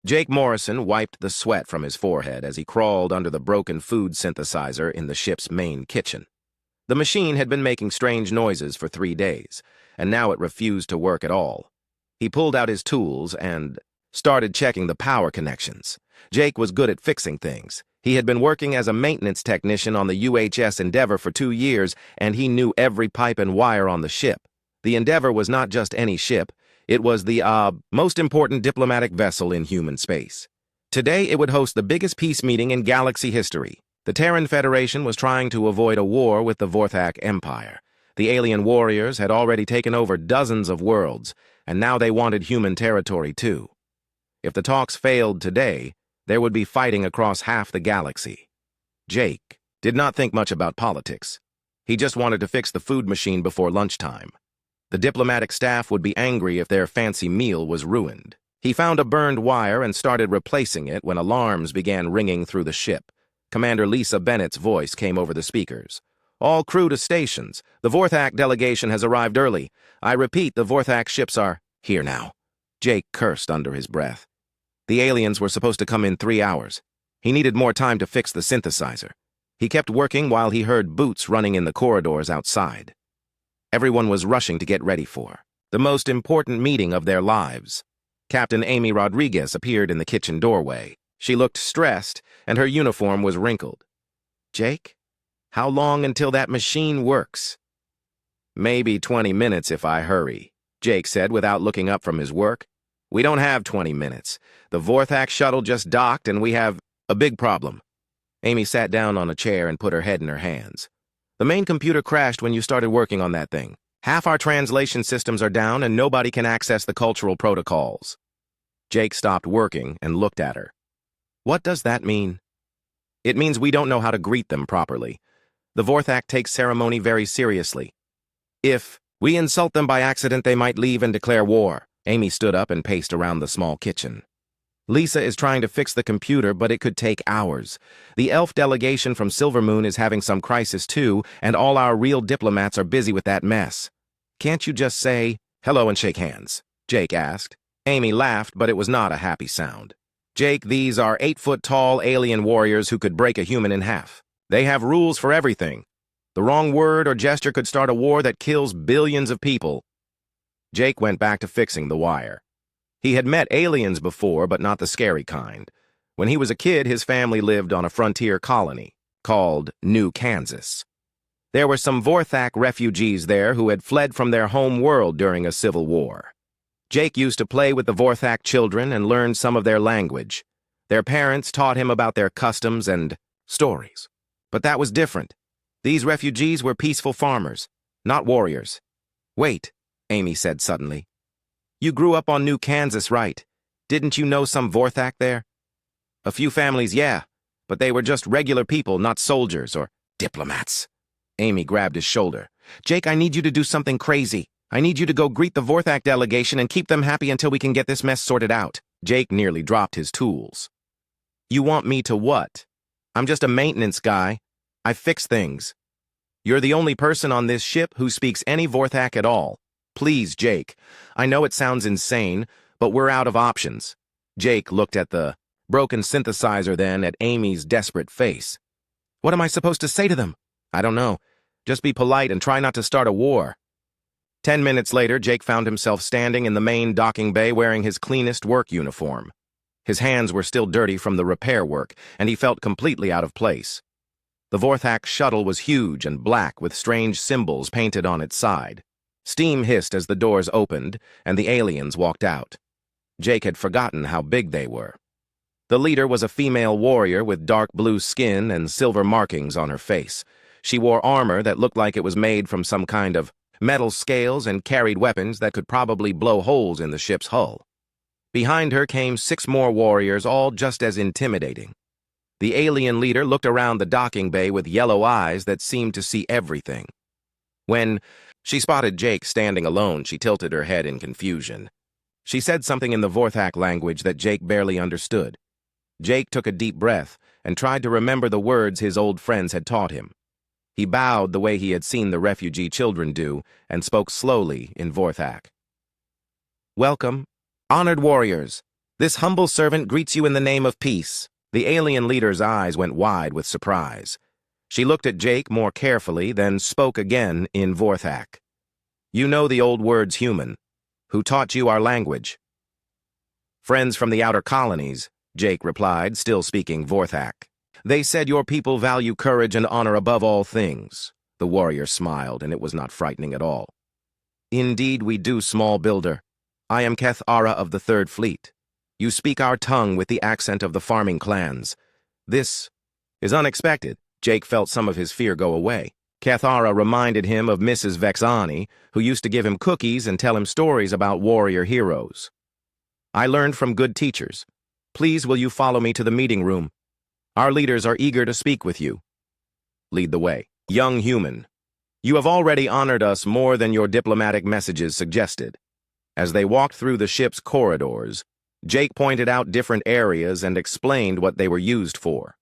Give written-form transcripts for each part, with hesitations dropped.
Jake Morrison wiped the sweat from his forehead as he crawled under the broken food synthesizer in the ship's main kitchen. The machine had been making strange noises for 3 days, and now it refused to work at all. He pulled out his tools and started checking the power connections. Jake was good at fixing things. He had been working as a maintenance technician on the UHS Endeavour for 2 years, and he knew every pipe and wire on the ship. The Endeavour was not just any ship. It was the, most important diplomatic vessel in human space. Today, it would host the biggest peace meeting in galaxy history. The Terran Federation was trying to avoid a war with the Vorthak Empire. The alien warriors had already taken over dozens of worlds, and now they wanted human territory too. If the talks failed today, there would be fighting across half the galaxy. Jake did not think much about politics. He just wanted to fix the food machine before lunchtime. The diplomatic staff would be angry if their fancy meal was ruined. He found a burned wire and started replacing it when alarms began ringing through the ship. Commander Lisa Bennett's voice came over the speakers. "All crew to stations. The Vorthak delegation has arrived early. I repeat, the Vorthak ships are here now." Jake cursed under his breath. The aliens were supposed to come in 3 hours. He needed more time to fix the synthesizer. He kept working while he heard boots running in the corridors outside. Everyone was rushing to get ready for the most important meeting of their lives. Captain Amy Rodriguez appeared in the kitchen doorway. She looked stressed, and her uniform was wrinkled. "Jake, how long until that machine works?" "Maybe 20 minutes if I hurry," Jake said without looking up from his work. "We don't have 20 minutes. The Vorthak shuttle just docked, and we have a big problem." Amy sat down on a chair and put her head in her hands. "The main computer crashed when you started working on that thing. Half our translation systems are down, and nobody can access the cultural protocols." Jake stopped working and looked at her. "What does that mean?" "It means we don't know how to greet them properly. The Vorthak takes ceremony very seriously. If we insult them by accident, they might leave and declare war." Amy stood up and paced around the small kitchen. "Lisa is trying to fix the computer, but it could take hours. The elf delegation from Silvermoon is having some crisis too, and all our real diplomats are busy with that mess. Can't you just say hello and shake hands?" Jake asked. Amy laughed, but it was not a happy sound. "Jake, these are 8-foot-tall alien warriors who could break a human in half. They have rules for everything. The wrong word or gesture could start a war that kills billions of people." Jake went back to fixing the wire. He had met aliens before, but not the scary kind. When he was a kid, his family lived on a frontier colony called New Kansas. There were some Vorthak refugees there who had fled from their home world during a civil war. Jake used to play with the Vorthak children and learn some of their language. Their parents taught him about their customs and stories. But that was different. These refugees were peaceful farmers, not warriors. "Wait," Amy said suddenly. "You grew up on New Kansas, right? Didn't you know some Vorthak there?" "A few families, yeah, but they were just regular people, not soldiers or diplomats." Amy grabbed his shoulder. "Jake, I need you to do something crazy. I need you to go greet the Vorthak delegation and keep them happy until we can get this mess sorted out." Jake nearly dropped his tools. "You want me to what? I'm just a maintenance guy. I fix things. You're the only person on this ship who speaks any Vorthak at all. Please, Jake. I know it sounds insane, but we're out of options." Jake looked at the broken synthesizer, then at Amy's desperate face. "What am I supposed to say to them?" "I don't know. Just be polite and try not to start a war." 10 minutes later, Jake found himself standing in the main docking bay wearing his cleanest work uniform. His hands were still dirty from the repair work, and he felt completely out of place. The Vorthak shuttle was huge and black with strange symbols painted on its side. Steam hissed as the doors opened, and the aliens walked out. Jake had forgotten how big they were. The leader was a female warrior with dark blue skin and silver markings on her face. She wore armor that looked like it was made from some kind of metal scales and carried weapons that could probably blow holes in the ship's hull. Behind her came 6 more warriors, all just as intimidating. The alien leader looked around the docking bay with yellow eyes that seemed to see everything. When she spotted Jake standing alone, she tilted her head in confusion. She said something in the Vorthak language that Jake barely understood. Jake took a deep breath and tried to remember the words his old friends had taught him. He bowed the way he had seen the refugee children do and spoke slowly in Vorthak. "Welcome, honored warriors. This humble servant greets you in the name of peace." The alien leader's eyes went wide with surprise. She looked at Jake more carefully, then spoke again in Vorthak. "You know the old words human. Who taught you our language?" "Friends from the outer colonies," Jake replied, still speaking Vorthak. "They said your people value courage and honor above all things." The warrior smiled, and it was not frightening at all. "Indeed we do, small builder. I am Kethara of the Third Fleet. You speak our tongue with the accent of the farming clans. This is unexpected." Jake felt some of his fear go away. Kethara reminded him of Mrs. Vexani, who used to give him cookies and tell him stories about warrior heroes. "I learned from good teachers. Please will you follow me to the meeting room? Our leaders are eager to speak with you." "Lead the way." "Young human, you have already honored us more than your diplomatic messages suggested." As they walked through the ship's corridors, Jake pointed out different areas and explained what they were used for.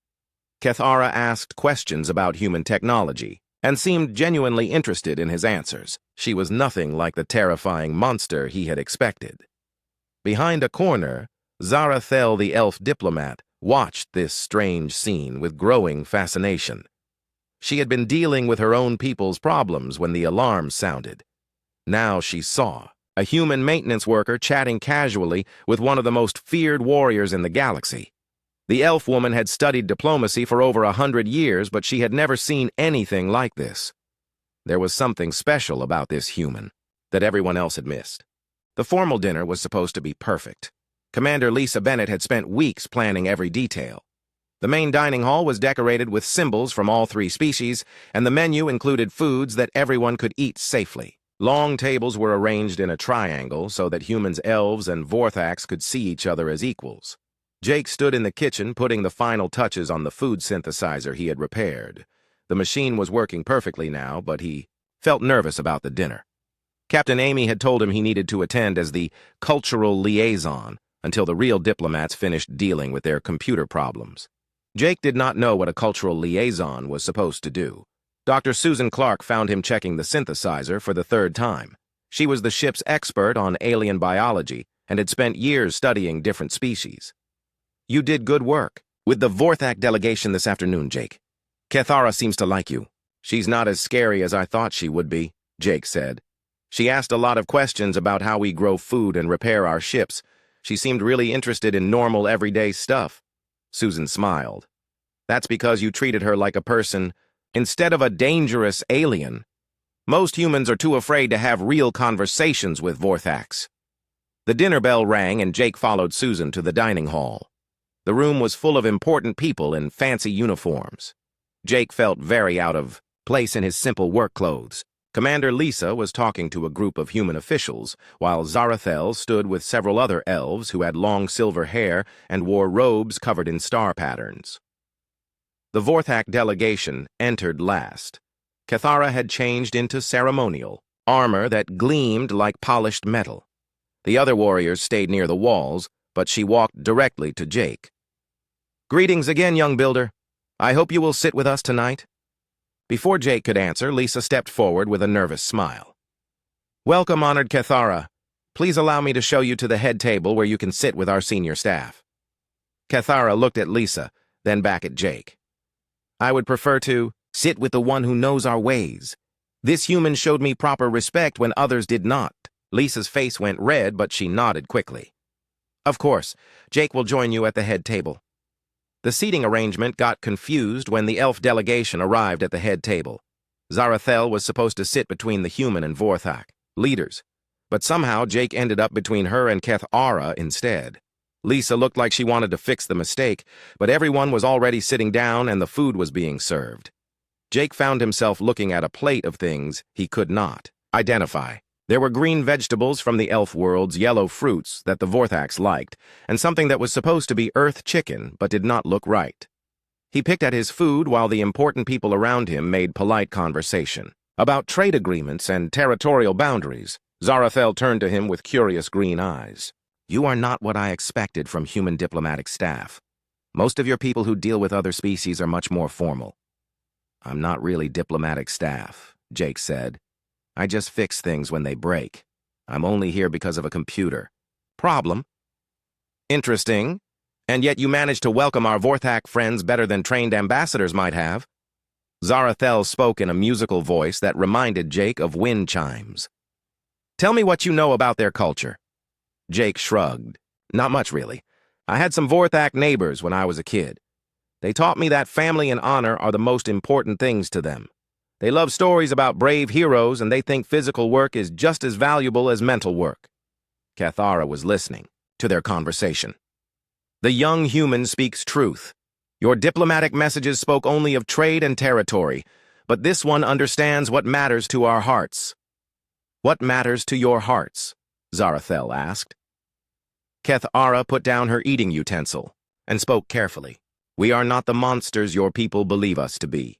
Kethara asked questions about human technology and seemed genuinely interested in his answers. She was nothing like the terrifying monster he had expected. Behind a corner, Zarathel, the elf diplomat, watched this strange scene with growing fascination. She had been dealing with her own people's problems when the alarm sounded. Now she saw a human maintenance worker chatting casually with one of the most feared warriors in the galaxy. The elf woman had studied diplomacy for over 100 years, but she had never seen anything like this. There was something special about this human that everyone else had missed. The formal dinner was supposed to be perfect. Commander Lisa Bennett had spent weeks planning every detail. The main dining hall was decorated with symbols from all three species, and the menu included foods that everyone could eat safely. Long tables were arranged in a triangle so that humans, elves, and Vorthaks could see each other as equals. Jake stood in the kitchen putting the final touches on the food synthesizer he had repaired. The machine was working perfectly now, but he felt nervous about the dinner. Captain Amy had told him he needed to attend as the cultural liaison until the real diplomats finished dealing with their computer problems. Jake did not know what a cultural liaison was supposed to do. Dr. Susan Clark found him checking the synthesizer for the third time. She was the ship's expert on alien biology and had spent years studying different species. "You did good work with the Vorthak delegation this afternoon, Jake. Kethara seems to like you." "She's not as scary as I thought she would be," Jake said. "She asked a lot of questions about how we grow food and repair our ships. She seemed really interested in normal, everyday stuff." Susan smiled. "That's because you treated her like a person instead of a dangerous alien. Most humans are too afraid to have real conversations with Vorthaks." The dinner bell rang and Jake followed Susan to the dining hall. The room was full of important people in fancy uniforms. Jake felt very out of place in his simple work clothes. Commander Lisa was talking to a group of human officials, while Zarathel stood with several other elves who had long silver hair and wore robes covered in star patterns. The Vorthak delegation entered last. Kethara had changed into ceremonial, armor that gleamed like polished metal. The other warriors stayed near the walls, but she walked directly to Jake. "Greetings again, young builder. I hope you will sit with us tonight." Before Jake could answer, Lisa stepped forward with a nervous smile. "Welcome, honored Kethara. Please allow me to show you to the head table where you can sit with our senior staff." Kethara looked at Lisa, then back at Jake. "I would prefer to sit with the one who knows our ways. This human showed me proper respect when others did not." Lisa's face went red, but she nodded quickly. "Of course, Jake will join you at the head table." The seating arrangement got confused when the elf delegation arrived at the head table. Zarathel was supposed to sit between the human and Vorthak leaders, but somehow Jake ended up between her and Kethara instead. Lisa looked like she wanted to fix the mistake, but everyone was already sitting down and the food was being served. Jake found himself looking at a plate of things he could not identify. There were green vegetables from the elf world's yellow fruits that the Vorthaks liked, and something that was supposed to be earth chicken but did not look right. He picked at his food while the important people around him made polite conversation. About trade agreements and territorial boundaries, Zarathel turned to him with curious green eyes. "You are not what I expected from human diplomatic staff. Most of your people who deal with other species are much more formal." "I'm not really diplomatic staff," Jake said. "I just fix things when they break. I'm only here because of a computer." "Problem?" Interesting. And yet you managed to welcome our Vorthak friends better than trained ambassadors might have. Zarathel spoke in a musical voice that reminded Jake of wind chimes. Tell me what you know about their culture. Jake shrugged. Not much, really. I had some Vorthak neighbors when I was a kid. They taught me that family and honor are the most important things to them. They love stories about brave heroes, and they think physical work is just as valuable as mental work. Cathara was listening to their conversation. The young human speaks truth. Your diplomatic messages spoke only of trade and territory, but this one understands what matters to our hearts. What matters to your hearts? Zarathel asked. Cathara put down her eating utensil and spoke carefully. We are not the monsters your people believe us to be.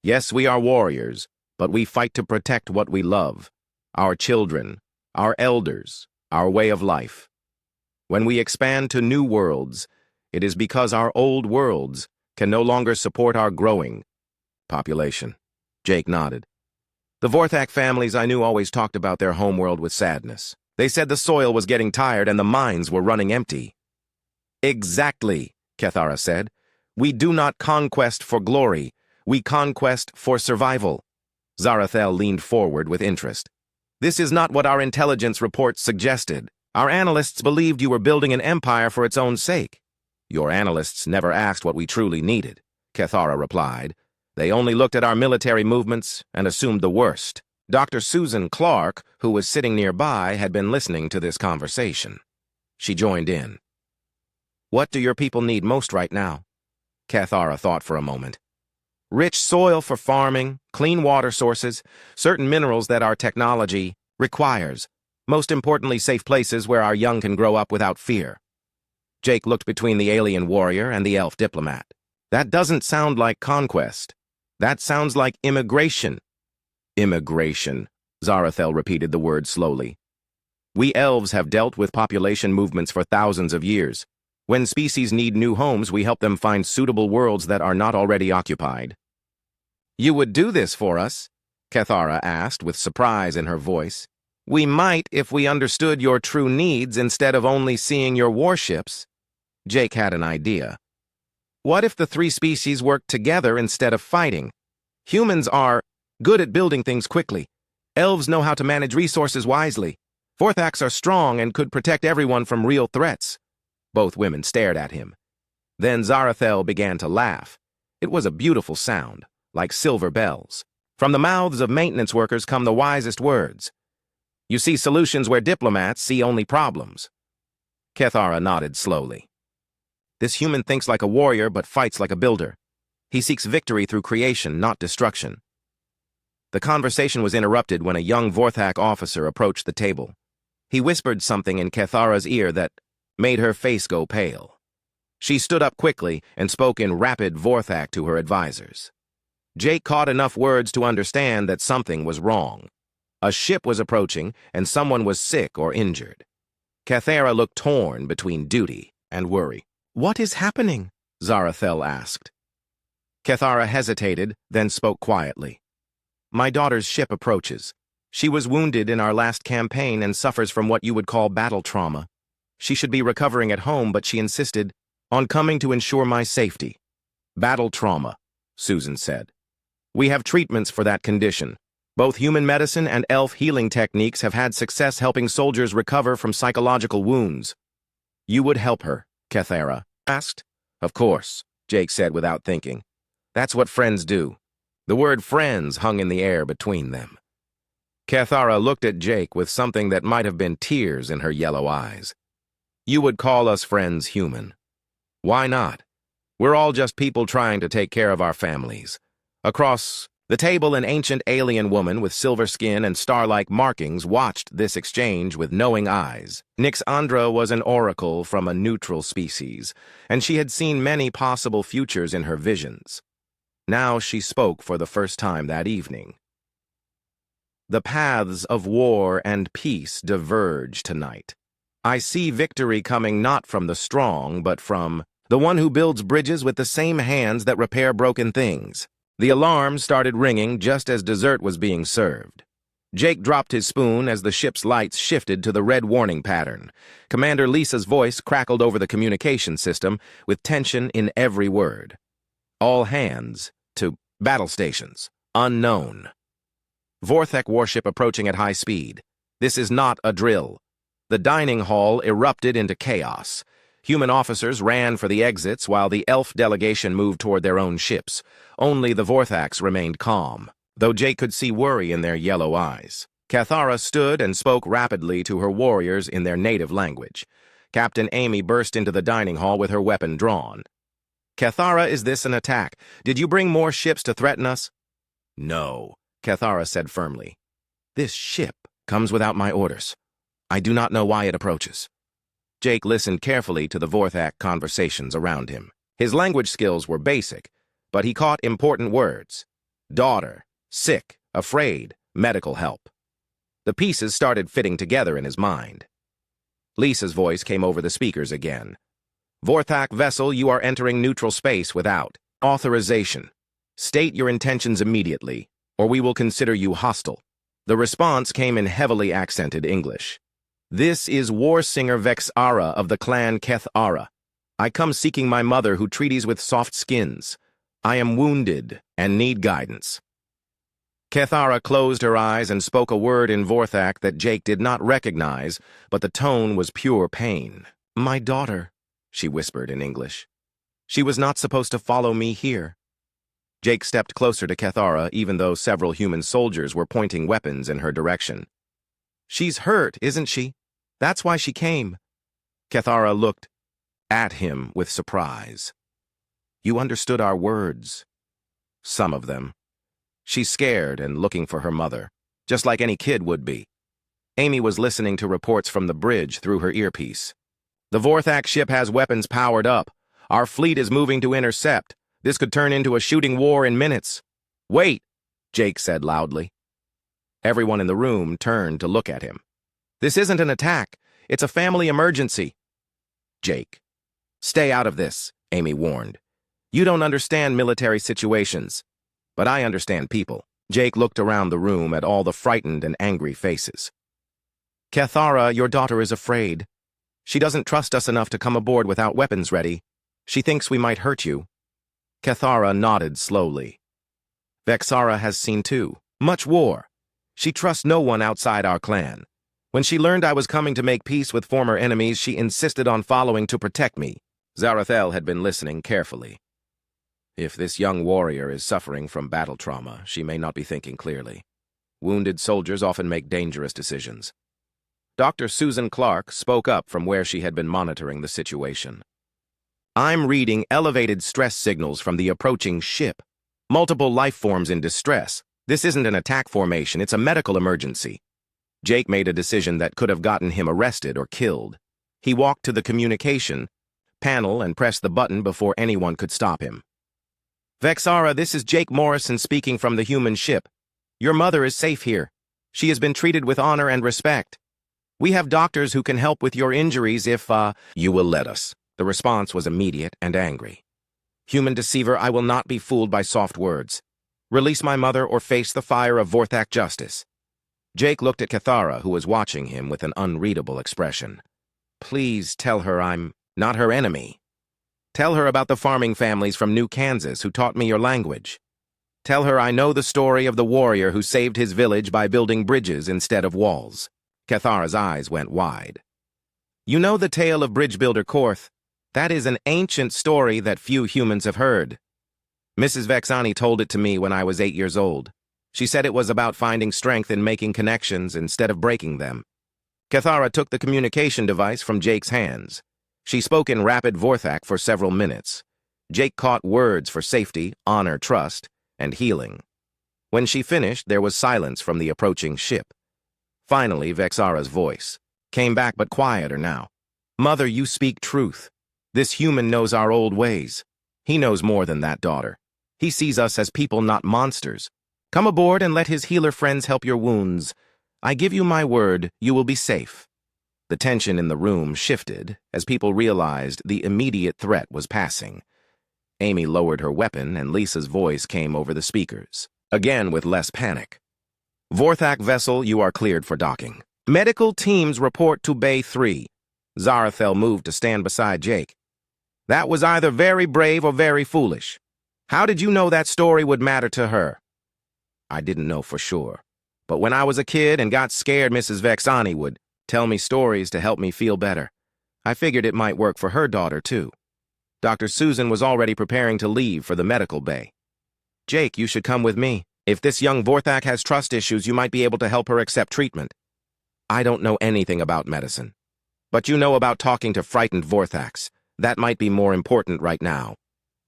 Yes, we are warriors, but we fight to protect what we love, our children, our elders, our way of life. When we expand to new worlds, it is because our old worlds can no longer support our growing population. Jake nodded. The Vorthak families I knew always talked about their homeworld with sadness. They said the soil was getting tired and the mines were running empty. Exactly, Cathara said. We do not conquest for glory. We conquest for survival. Zarathel leaned forward with interest. This is not what our intelligence reports suggested. Our analysts believed you were building an empire for its own sake. Your analysts never asked what we truly needed, Cathara replied. They only looked at our military movements and assumed the worst. Dr. Susan Clark, who was sitting nearby, had been listening to this conversation. She joined in. What do your people need most right now? Cathara thought for a moment. Rich soil for farming, clean water sources, certain minerals that our technology requires. Most importantly, safe places where our young can grow up without fear. Jake looked between the alien warrior and the elf diplomat. That doesn't sound like conquest. That sounds like immigration. Immigration, Zarathel repeated the word slowly. We elves have dealt with population movements for thousands of years. When species need new homes, we help them find suitable worlds that are not already occupied. You would do this for us? Cathara asked with surprise in her voice. We might if we understood your true needs instead of only seeing your warships. Jake had an idea. What if the three species worked together instead of fighting? Humans are good at building things quickly. Elves know how to manage resources wisely. Vorthaks are strong and could protect everyone from real threats. Both women stared at him. Then Zarathel began to laugh. It was a beautiful sound, like silver bells. From the mouths of maintenance workers come the wisest words. You see solutions where diplomats see only problems. Cathara nodded slowly. This human thinks like a warrior but fights like a builder. He seeks victory through creation, not destruction. The conversation was interrupted when a young Vorthak officer approached the table. He whispered something in Cathara's ear that made her face go pale. She stood up quickly and spoke in rapid Vorthak to her advisors. Jake caught enough words to understand that something was wrong. A ship was approaching, and someone was sick or injured. Cathara looked torn between duty and worry. What is happening? Zarathel asked. Cathara hesitated, then spoke quietly. My daughter's ship approaches. She was wounded in our last campaign and suffers from what you would call battle trauma. She should be recovering at home, but she insisted on coming to ensure my safety. Battle trauma, Susan said. We have treatments for that condition. Both human medicine and elf healing techniques have had success helping soldiers recover from psychological wounds. You would help her, Cathara asked. Of course, Jake said without thinking. That's what friends do. The word friends hung in the air between them. Cathara looked at Jake with something that might have been tears in her yellow eyes. You would call us friends human. Why not? We're all just people trying to take care of our families. Across the table, an ancient alien woman with silver skin and star-like markings watched this exchange with knowing eyes. Nixandra was an oracle from a neutral species, and she had seen many possible futures in her visions. Now she spoke for the first time that evening. The paths of war and peace diverge tonight. I see victory coming not from the strong, but from the one who builds bridges with the same hands that repair broken things. The alarm started ringing just as dessert was being served. Jake dropped his spoon as the ship's lights shifted to the red warning pattern. Commander Lisa's voice crackled over the communication system with tension in every word. All hands to battle stations. Unknown. Vorthek warship approaching at high speed. This is not a drill. The dining hall erupted into chaos. Human officers ran for the exits while the elf delegation moved toward their own ships. Only the Vorthaks remained calm, though Jake could see worry in their yellow eyes. Cathara stood and spoke rapidly to her warriors in their native language. Captain Amy burst into the dining hall with her weapon drawn. Cathara, is this an attack? Did you bring more ships to threaten us? No, Cathara said firmly. This ship comes without my orders. I do not know why it approaches. Jake listened carefully to the Vorthak conversations around him. His language skills were basic, but he caught important words. Daughter, sick, afraid, medical help. The pieces started fitting together in his mind. Lisa's voice came over the speakers again. Vorthak vessel, you are entering neutral space without authorization. State your intentions immediately, or we will consider you hostile. The response came in heavily accented English. This is War Singer Vexara of the clan Kethara. I come seeking my mother who treaties with soft skins. I am wounded and need guidance. Kethara closed her eyes and spoke a word in Vorthak that Jake did not recognize, but the tone was pure pain. My daughter, she whispered in English. She was not supposed to follow me here. Jake stepped closer to Kethara, even though several human soldiers were pointing weapons in her direction. She's hurt, isn't she? That's why she came. Kethara looked at him with surprise. You understood our words. Some of them. She's scared and looking for her mother, just like any kid would be. Amy was listening to reports from the bridge through her earpiece. The Vorthak ship has weapons powered up. Our fleet is moving to intercept. This could turn into a shooting war in minutes. Wait, Jake said loudly. Everyone in the room turned to look at him. This isn't an attack. It's a family emergency. Jake. Stay out of this, Amy warned. You don't understand military situations. But I understand people. Jake looked around the room at all the frightened and angry faces. Kethara, your daughter is afraid. She doesn't trust us enough to come aboard without weapons ready. She thinks we might hurt you. Kethara nodded slowly. Vexara has seen too. Much war. She trusts no one outside our clan. When she learned I was coming to make peace with former enemies, she insisted on following to protect me. Zarathel had been listening carefully. If this young warrior is suffering from battle trauma, she may not be thinking clearly. Wounded soldiers often make dangerous decisions. Dr. Susan Clark spoke up from where she had been monitoring the situation. I'm reading elevated stress signals from the approaching ship. Multiple life forms in distress. This isn't an attack formation, it's a medical emergency. Jake made a decision that could have gotten him arrested or killed. He walked to the communication panel and pressed the button before anyone could stop him. Vexara, this is Jake Morrison speaking from the human ship. Your mother is safe here. She has been treated with honor and respect. We have doctors who can help with your injuries if, you will let us. The response was immediate and angry. Human deceiver, I will not be fooled by soft words. Release my mother or face the fire of Vorthak justice. Jake looked at Kethara, who was watching him with an unreadable expression. Please tell her I'm not her enemy. Tell her about the farming families from New Kansas who taught me your language. Tell her I know the story of the warrior who saved his village by building bridges instead of walls. Kethara's eyes went wide. You know the tale of bridge builder Korth? That is an ancient story that few humans have heard. Mrs. Vexani told it to me when I was 8 years old. She said it was about finding strength in making connections instead of breaking them. Kethara took the communication device from Jake's hands. She spoke in rapid Vorthak for several minutes. Jake caught words for safety, honor, trust, and healing. When she finished, there was silence from the approaching ship. Finally, Vexara's voice came back, but quieter now. Mother, you speak truth. This human knows our old ways. He knows more than that, daughter. He sees us as people, not monsters. Come aboard and let his healer friends help your wounds. I give you my word, you will be safe. The tension in the room shifted as people realized the immediate threat was passing. Amy lowered her weapon and Lisa's voice came over the speakers, again with less panic. Vorthak vessel, you are cleared for docking. Medical teams report to Bay 3. Zarathel moved to stand beside Jake. That was either very brave or very foolish. How did you know that story would matter to her? I didn't know for sure. But when I was a kid and got scared, Mrs. Vexani would tell me stories to help me feel better. I figured it might work for her daughter, too. Dr. Susan was already preparing to leave for the medical bay. Jake, you should come with me. If this young Vorthak has trust issues, you might be able to help her accept treatment. I don't know anything about medicine. But you know about talking to frightened Vorthaks. That might be more important right now.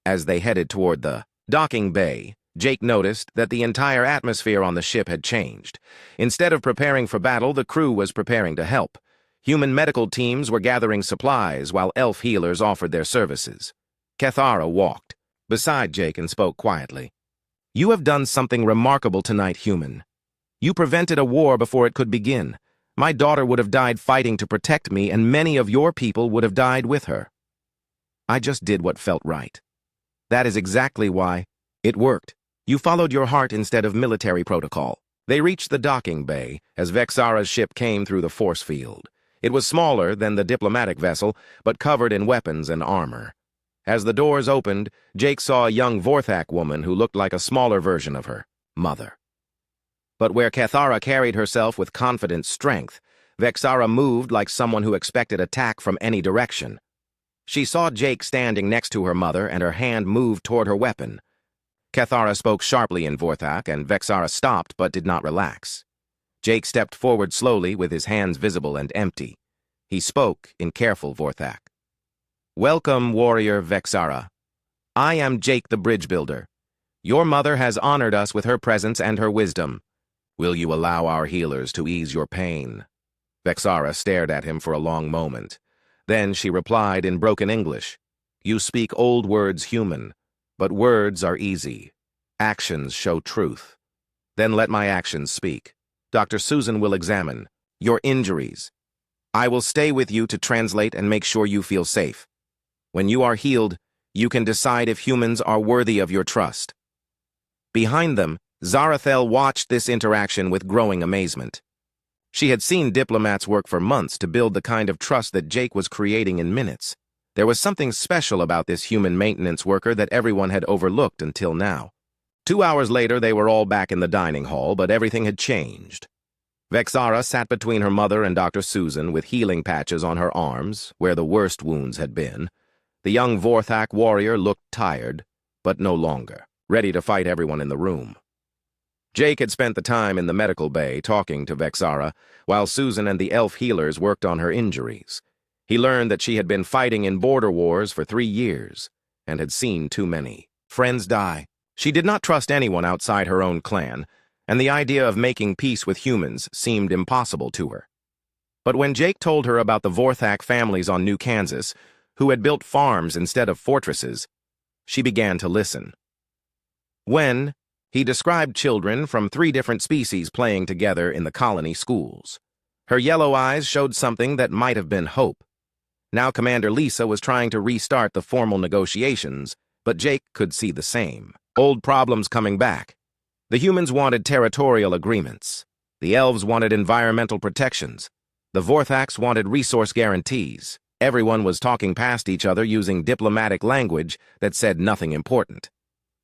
As they headed toward the docking bay, Jake noticed that the entire atmosphere on the ship had changed. Instead of preparing for battle, the crew was preparing to help. Human medical teams were gathering supplies while elf healers offered their services. Kethara walked beside Jake and spoke quietly. You have done something remarkable tonight, human. You prevented a war before it could begin. My daughter would have died fighting to protect me, and many of your people would have died with her. I just did what felt right. That is exactly why it worked. You followed your heart instead of military protocol. They reached the docking bay as Vexara's ship came through the force field. It was smaller than the diplomatic vessel, but covered in weapons and armor. As the doors opened, Jake saw a young Vorthak woman who looked like a smaller version of her mother. But where Kethara carried herself with confident strength, Vexara moved like someone who expected attack from any direction. She saw Jake standing next to her mother, and her hand moved toward her weapon. Kethara spoke sharply in Vorthak, and Vexara stopped but did not relax. Jake stepped forward slowly with his hands visible and empty. He spoke in careful Vorthak. Welcome, warrior Vexara. I am Jake the Bridge Builder. Your mother has honored us with her presence and her wisdom. Will you allow our healers to ease your pain? Vexara stared at him for a long moment. Then she replied in broken English. You speak old words human, but words are easy. Actions show truth. Then let my actions speak. Dr. Susan will examine your injuries. I will stay with you to translate and make sure you feel safe. When you are healed, you can decide if humans are worthy of your trust. Behind them, Zarathel watched this interaction with growing amazement. She had seen diplomats work for months to build the kind of trust that Jake was creating in minutes. There was something special about this human maintenance worker that everyone had overlooked until now. 2 hours later, they were all back in the dining hall, but everything had changed. Vexara sat between her mother and Dr. Susan with healing patches on her arms, where the worst wounds had been. The young Vorthak warrior looked tired, but no longer, ready to fight everyone in the room. Jake had spent the time in the medical bay talking to Vexara, while Susan and the elf healers worked on her injuries. He learned that she had been fighting in border wars for 3 years, and had seen too many friends die. She did not trust anyone outside her own clan, and the idea of making peace with humans seemed impossible to her. But when Jake told her about the Vorthak families on New Kansas, who had built farms instead of fortresses, she began to listen. When he described children from 3 different species playing together in the colony schools. Her yellow eyes showed something that might have been hope. Now Commander Lisa was trying to restart the formal negotiations, but Jake could see the same. Old problems coming back. The humans wanted territorial agreements. The elves wanted environmental protections. The Vorthaks wanted resource guarantees. Everyone was talking past each other using diplomatic language that said nothing important.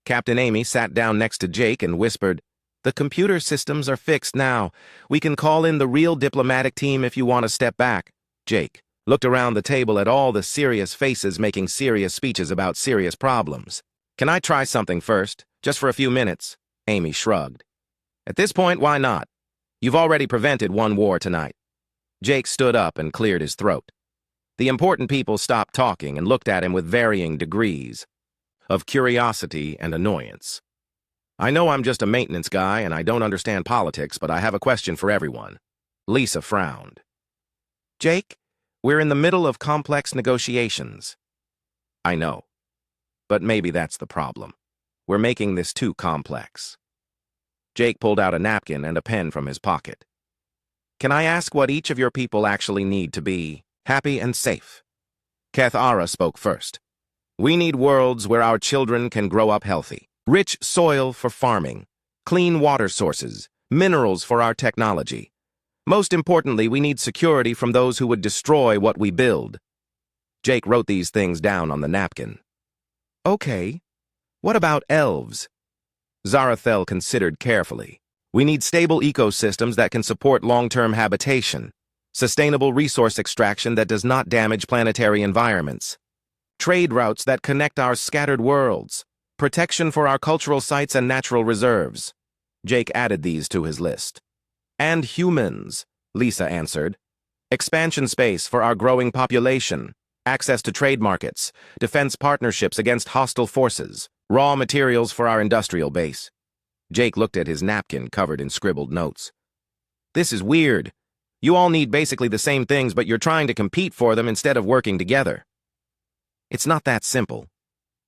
Captain Amy sat down next to Jake and whispered, "The computer systems are fixed now. We can call in the real diplomatic team if you want to step back." Jake looked around the table at all the serious faces making serious speeches about serious problems. "Can I try something first, just for a few minutes?" Amy shrugged. "At this point, why not? You've already prevented 1 war tonight." Jake stood up and cleared his throat. The important people stopped talking and looked at him with varying degrees of curiosity and annoyance. "I know I'm just a maintenance guy and I don't understand politics, but I have a question for everyone." Lisa frowned. "Jake, we're in the middle of complex negotiations." "I know. But maybe that's the problem. We're making this too complex." Jake pulled out a napkin and a pen from his pocket. "Can I ask what each of your people actually need to be happy and safe?" Kethara spoke first. "We need worlds where our children can grow up healthy. Rich soil for farming, clean water sources, minerals for our technology. Most importantly, we need security from those who would destroy what we build. Jake wrote these things down on the napkin. Okay, what about elves? Zarathel considered carefully. We need stable ecosystems that can support long-term habitation, sustainable resource extraction that does not damage planetary environments, trade routes that connect our scattered worlds, protection for our cultural sites and natural reserves. Jake added these to his list. And humans, Lisa answered. Expansion space for our growing population, access to trade markets, defense partnerships against hostile forces, raw materials for our industrial base. Jake looked at his napkin covered in scribbled notes. This is weird. You all need basically the same things, but you're trying to compete for them instead of working together. It's not that simple,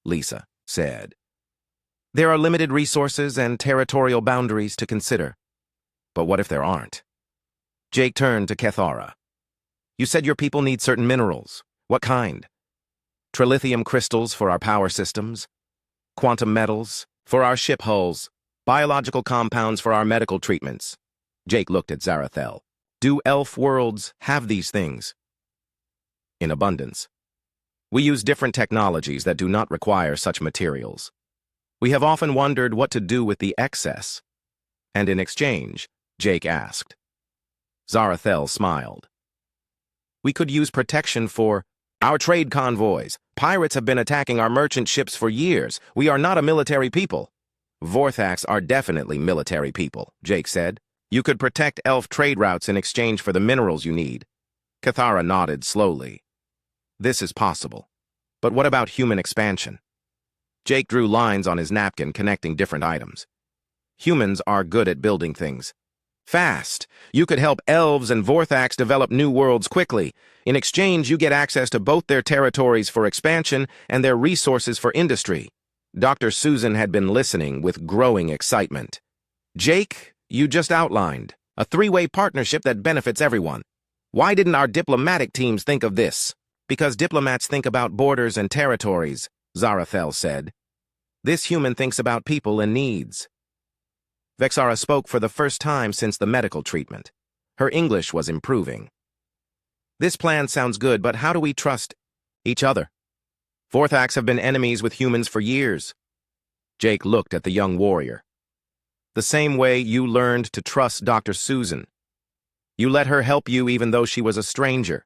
Lisa said. There are limited resources and territorial boundaries to consider. But what if there aren't? Jake turned to Kethara. You said your people need certain minerals. What kind? Trilithium crystals for our power systems, quantum metals for our ship hulls, biological compounds for our medical treatments. Jake looked at Zarathel. Do elf worlds have these things? In abundance. We use different technologies that do not require such materials. We have often wondered what to do with the excess. And in exchange, Jake asked. Zarathel smiled. We could use protection for our trade convoys. Pirates have been attacking our merchant ships for years. We are not a military people. Vorthax are definitely military people, Jake said. You could protect elf trade routes in exchange for the minerals you need. Kethara nodded slowly. This is possible. But what about human expansion? Jake drew lines on his napkin connecting different items. Humans are good at building things. Fast. You could help elves and Vorthax develop new worlds quickly. In exchange, you get access to both their territories for expansion and their resources for industry. Dr. Susan had been listening with growing excitement. Jake, you just outlined a three-way partnership that benefits everyone. Why didn't our diplomatic teams think of this? Because diplomats think about borders and territories, Zarathel said. This human thinks about people and needs. Vexara spoke for the first time since the medical treatment. Her English was improving. This plan sounds good, but how do we trust each other? Vorthax have been enemies with humans for years. Jake looked at the young warrior. The same way you learned to trust Dr. Susan. You let her help you even though she was a stranger.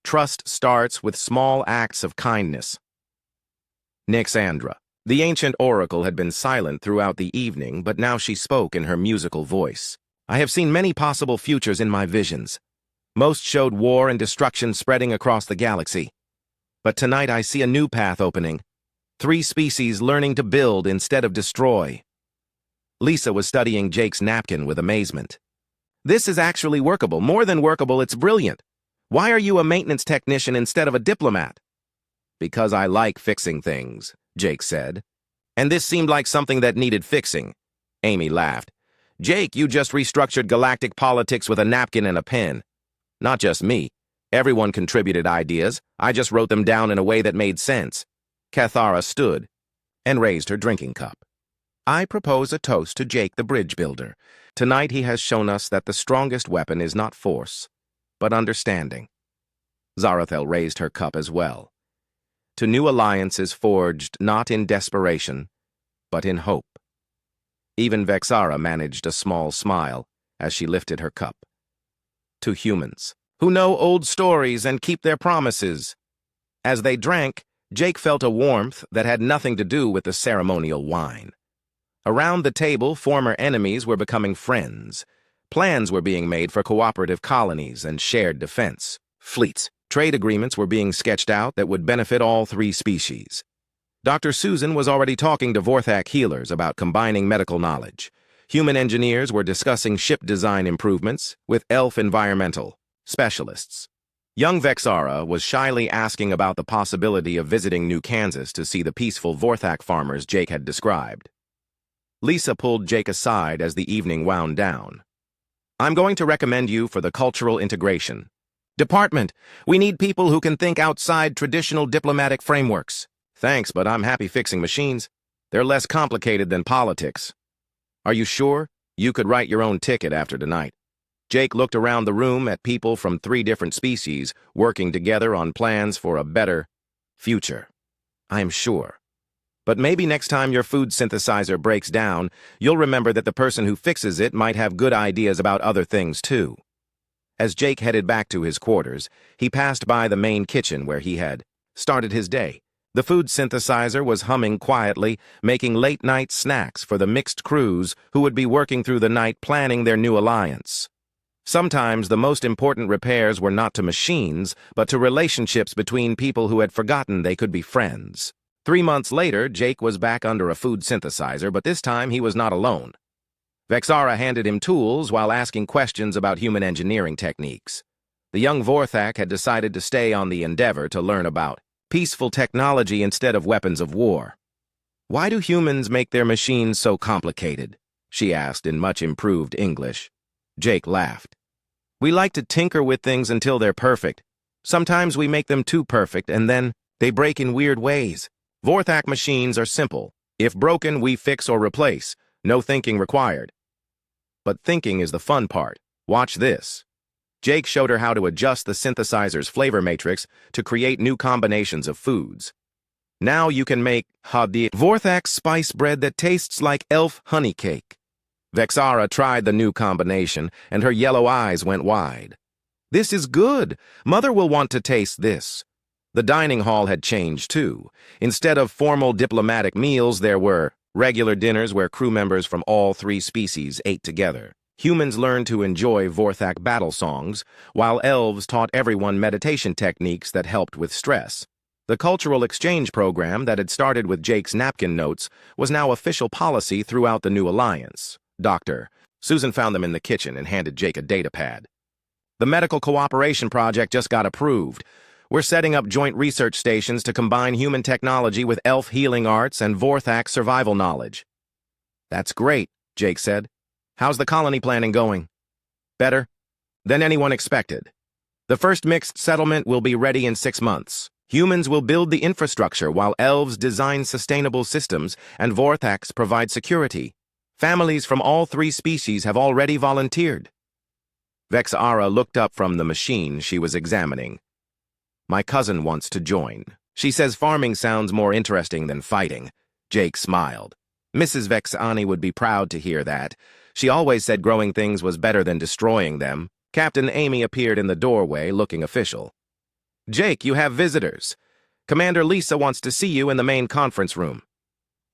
Trust starts with small acts of kindness. Nixandra. The ancient oracle had been silent throughout the evening, but now she spoke in her musical voice. I have seen many possible futures in my visions. Most showed war and destruction spreading across the galaxy. But tonight I see a new path opening. 3 species learning to build instead of destroy. Lisa was studying Jake's napkin with amazement. This is actually workable. More than workable, it's brilliant. Why are you a maintenance technician instead of a diplomat? Because I like fixing things, Jake said. And this seemed like something that needed fixing. Amy laughed. Jake, you just restructured galactic politics with a napkin and a pen. Not just me. Everyone contributed ideas. I just wrote them down in a way that made sense. Kethara stood and raised her drinking cup. I propose a toast to Jake the bridge builder. Tonight he has shown us that the strongest weapon is not force, but understanding. Zarathel raised her cup as well. To new alliances forged not in desperation, but in hope. Even Vexara managed a small smile as she lifted her cup. To humans, who know old stories and keep their promises. As they drank, Jake felt a warmth that had nothing to do with the ceremonial wine. Around the table, former enemies were becoming friends. Plans were being made for cooperative colonies and shared defense. Fleets. Trade agreements were being sketched out that would benefit all 3 species. Dr. Susan was already talking to Vorthak healers about combining medical knowledge. Human engineers were discussing ship design improvements with elf environmental specialists. Young Vexara was shyly asking about the possibility of visiting New Kansas to see the peaceful Vorthak farmers Jake had described. Lisa pulled Jake aside as the evening wound down. I'm going to recommend you for the cultural integration department. We need people who can think outside traditional diplomatic frameworks. Thanks, but I'm happy fixing machines. They're less complicated than politics. Are you sure? You could write your own ticket after tonight. Jake looked around the room at people from 3 different species working together on plans for a better future. I am sure. But maybe next time your food synthesizer breaks down, you'll remember that the person who fixes it might have good ideas about other things too. As Jake headed back to his quarters, he passed by the main kitchen where he had started his day. The food synthesizer was humming quietly, making late-night snacks for the mixed crews who would be working through the night planning their new alliance. Sometimes the most important repairs were not to machines, but to relationships between people who had forgotten they could be friends. 3 months later, Jake was back under a food synthesizer, but this time he was not alone. Vexara handed him tools while asking questions about human engineering techniques. The young Vorthak had decided to stay on the Endeavor to learn about peaceful technology instead of weapons of war. "Why do humans make their machines so complicated?" she asked in much improved English. Jake laughed. "We like to tinker with things until they're perfect. Sometimes we make them too perfect, and then they break in weird ways. Vorthak machines are simple. If broken, we fix or replace. No thinking required. But thinking is the fun part. Watch this." Jake showed her how to adjust the synthesizer's flavor matrix to create new combinations of foods. Now you can make Vorthak spice bread that tastes like elf honey cake. Vexara tried the new combination, and her yellow eyes went wide. "This is good. Mother will want to taste this." The dining hall had changed, too. Instead of formal diplomatic meals, there were regular dinners where crew members from all 3 species ate together. Humans learned to enjoy Vorthak battle songs, while elves taught everyone meditation techniques that helped with stress. The cultural exchange program that had started with Jake's napkin notes was now official policy throughout the new alliance. Susan found them in the kitchen and handed Jake a data pad. "The medical cooperation project just got approved. We're setting up joint research stations to combine human technology with elf healing arts and Vorthak survival knowledge." "That's great," Jake said. "How's the colony planning going?" "Better than anyone expected. The first mixed settlement will be ready in 6 months. Humans will build the infrastructure while elves design sustainable systems and Vorthaks provide security. Families from all 3 species have already volunteered." Vexara looked up from the machine she was examining. "My cousin wants to join. She says farming sounds more interesting than fighting." Jake smiled. Mrs. Vexani would be proud to hear that. She always said growing things was better than destroying them. Captain Amy appeared in the doorway, looking official. "Jake, you have visitors. Commander Lisa wants to see you in the main conference room."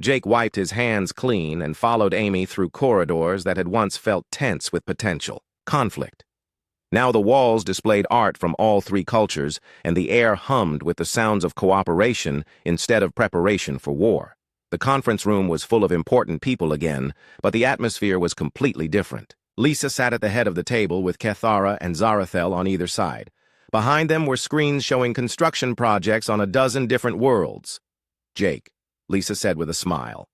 Jake wiped his hands clean and followed Amy through corridors that had once felt tense with potential conflict. Now the walls displayed art from all 3 cultures, and the air hummed with the sounds of cooperation instead of preparation for war. The conference room was full of important people again, but the atmosphere was completely different. Lisa sat at the head of the table with Kethara and Zarathel on either side. Behind them were screens showing construction projects on a dozen different worlds. "Jake," Lisa said with a smile,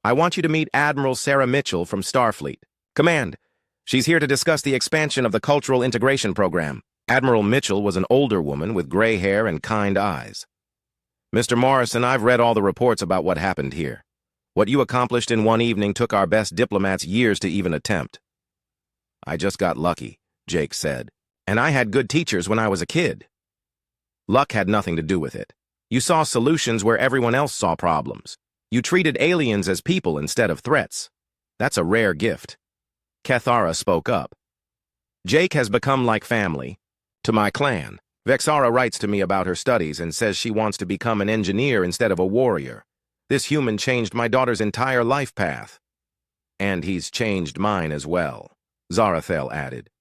"I want you to meet Admiral Sarah Mitchell from Starfleet. Command. She's here to discuss the expansion of the Cultural Integration Program." Admiral Mitchell was an older woman with gray hair and kind eyes. "Mr. Morrison, I've read all the reports about what happened here. What you accomplished in one evening took our best diplomats years to even attempt." "I just got lucky," Jake said. "And I had good teachers when I was a kid." "Luck had nothing to do with it. You saw solutions where everyone else saw problems. You treated aliens as people instead of threats. That's a rare gift." Kethara spoke up. "Jake has become like family to my clan. Vexara writes to me about her studies and says she wants to become an engineer instead of a warrior. This human changed my daughter's entire life path." "And he's changed mine as well," Zarathel added.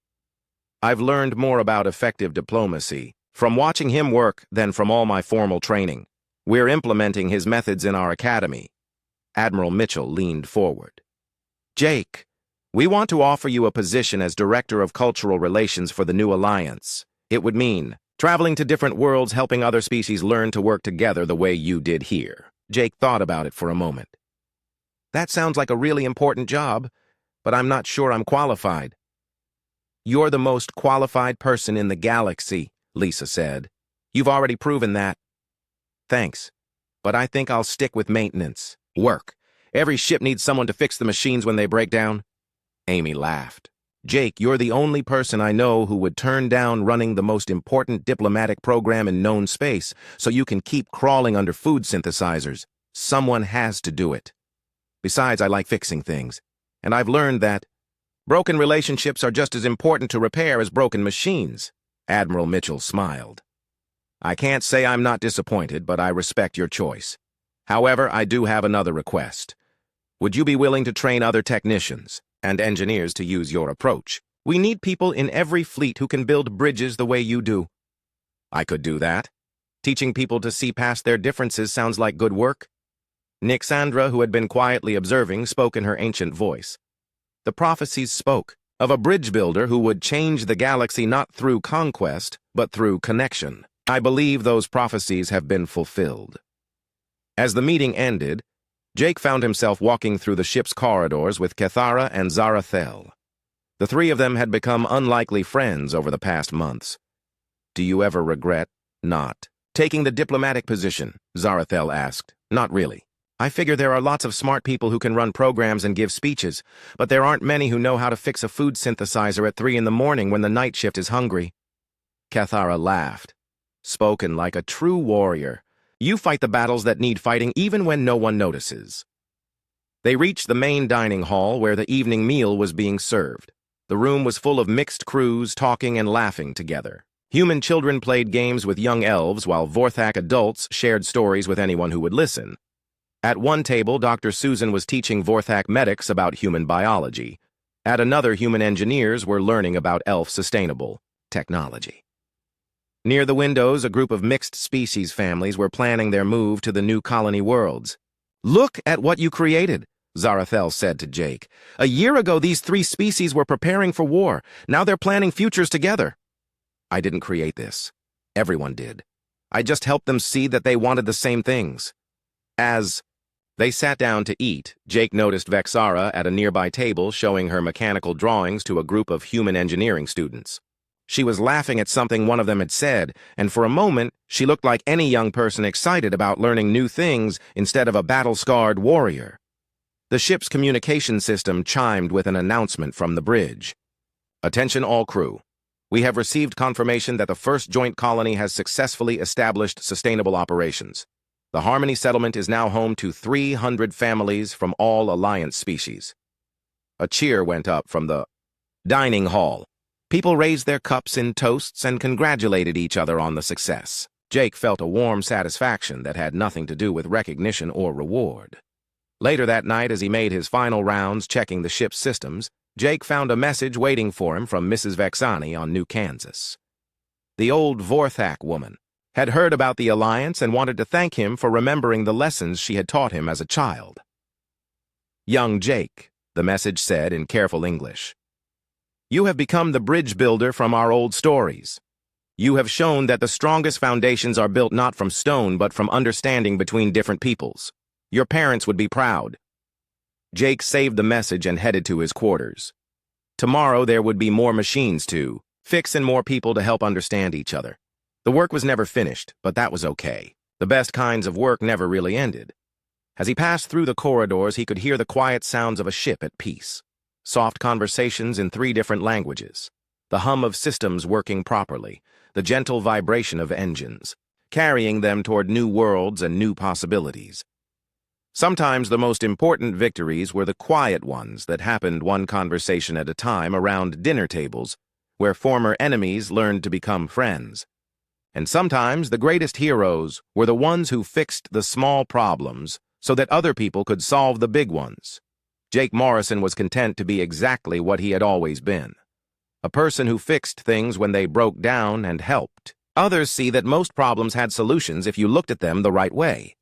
"I've learned more about effective diplomacy from watching him work than from all my formal training. We're implementing his methods in our academy." Admiral Mitchell leaned forward. "Jake, we want to offer you a position as Director of Cultural Relations for the new alliance. It would mean traveling to different worlds, helping other species learn to work together the way you did here." Jake thought about it for a moment. "That sounds like a really important job, but I'm not sure I'm qualified." "You're the most qualified person in the galaxy," Lisa said. "You've already proven that." "Thanks, but I think I'll stick with maintenance. Work. Every ship needs someone to fix the machines when they break down." Amy laughed. Jake, you're the only person I know who would turn down running the most important diplomatic program in known space so you can keep crawling under food synthesizers. Someone has to do it. Besides, I like fixing things. And I've learned that broken relationships are just as important to repair as broken machines. Admiral Mitchell smiled. I can't say I'm not disappointed, but I respect your choice. However, I do have another request. Would you be willing to train other technicians and engineers to use your approach? We need people in every fleet who can build bridges the way you do. I could do that. Teaching people to see past their differences sounds like good work. Nixandra, who had been quietly observing, spoke in her ancient voice. The prophecies spoke of a bridge builder who would change the galaxy not through conquest, but through connection. I believe those prophecies have been fulfilled. As the meeting ended, Jake found himself walking through the ship's corridors with Cathara and Zarathel. The three of them had become unlikely friends over the past months. Do you ever regret not taking the diplomatic position? Zarathel asked. Not really. I figure there are lots of smart people who can run programs and give speeches, but there aren't many who know how to fix a food synthesizer at 3 in the morning when the night shift is hungry. Cathara laughed. Spoken like a true warrior. You fight the battles that need fighting even when no one notices. They reached the main dining hall where the evening meal was being served. The room was full of mixed crews talking and laughing together. Human children played games with young elves while Vorthak adults shared stories with anyone who would listen. At one table, Dr. Susan was teaching Vorthak medics about human biology. At another, human engineers were learning about elf sustainable technology. Near the windows, a group of mixed species families were planning their move to the new colony worlds. Look at what you created, Zarathel said to Jake. A year ago, these 3 species were preparing for war. Now they're planning futures together. I didn't create this. Everyone did. I just helped them see that they wanted the same things. As they sat down to eat, Jake noticed Vexara at a nearby table showing her mechanical drawings to a group of human engineering students. She was laughing at something one of them had said, and for a moment, she looked like any young person excited about learning new things instead of a battle-scarred warrior. The ship's communication system chimed with an announcement from the bridge. Attention all crew. We have received confirmation that the first joint colony has successfully established sustainable operations. The Harmony settlement is now home to 300 families from all Alliance species. A cheer went up from the dining hall. People raised their cups in toasts and congratulated each other on the success. Jake felt a warm satisfaction that had nothing to do with recognition or reward. Later that night, as he made his final rounds checking the ship's systems, Jake found a message waiting for him from Mrs. Vexani on New Kansas. The old Vorthak woman had heard about the Alliance and wanted to thank him for remembering the lessons she had taught him as a child. Young Jake, the message said in careful English. You have become the bridge builder from our old stories. You have shown that the strongest foundations are built not from stone but from understanding between different peoples. Your parents would be proud. Jake saved the message and headed to his quarters. Tomorrow there would be more machines to fix and more people to help understand each other. The work was never finished, but that was okay. The best kinds of work never really ended. As he passed through the corridors, he could hear the quiet sounds of a ship at peace. Soft conversations in 3 different languages. The hum of systems working properly. The gentle vibration of engines, carrying them toward new worlds and new possibilities. Sometimes the most important victories were the quiet ones that happened one conversation at a time around dinner tables, where former enemies learned to become friends. And sometimes the greatest heroes were the ones who fixed the small problems so that other people could solve the big ones. Jake Morrison was content to be exactly what he had always been. A person who fixed things when they broke down and helped. Others see that most problems had solutions if you looked at them the right way.